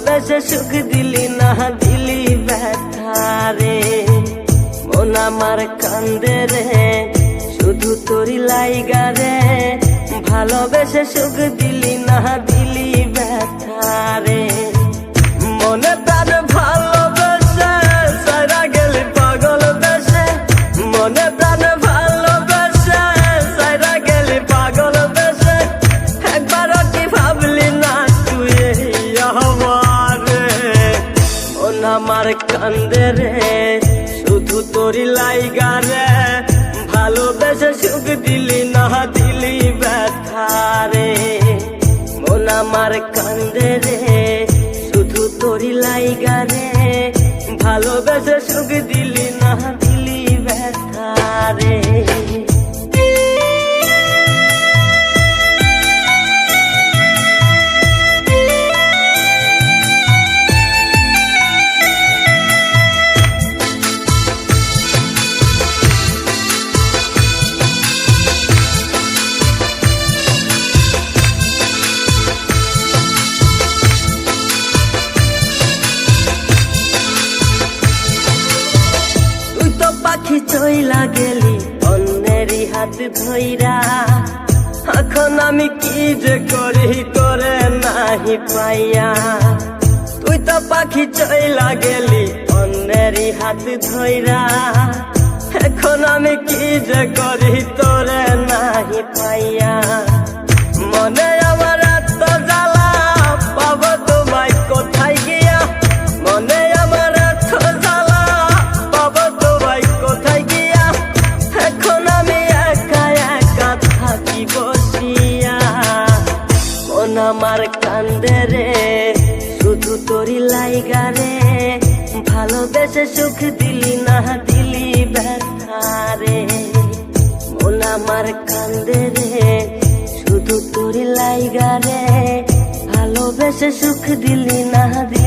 ভালোবেসে সুখ দিলি না দিলি ব্যথা রে। মন আমার কান্দে রে শুধু তোরি লাইগা রে, ভালোবেসে সুখ দিলি না দিলি ব্যথা রে। মনে তার ভালোবেসে সারা গেলি পাগল বেশে, মনে তার ভালোবেসে সারা গেলি পাগল বেশে। একবারও কি ভাবলি না তুই আমার রে। মন আমার কান্দে রে শুধু তোরি লাইগা রে, ভালোবেসে সুখ দিলি না দিলি ব্যথা রে। মন আমার কান্দে রে শুধু তোরি লাইগা রে, ভালোবেসে সুখ দিলি না দিলি ব্যথা রে। পাখি চইলা গেলি অন্যেরই হাত ধইরা, এখন আমি কি যে করি তোরে নাহি পাইয়া। তুই তো পাখি চইলা গেলি অন্যেরই হাত ধইরা, এখন আমি কি যে করি তোরে নাহি পাইয়া। মনে আমার এত জ্বালা পাবো তোমায় কোথায় গিয়া, মনে আমার এত জ্বালা পাবো তোমায় কোথায় গিয়া। এখন আমি একা একা থাকি বসিয়া, মন আমার কান্দে রে শুধু তোরি লাইগা রে, ভালোবেসে সুখ দিলি না দিলি ব্যথা রে। মন আমার কান্দে রে শুধু তোরি লাইগা রে, ভালোবেসে সুখ দিলি না দিলি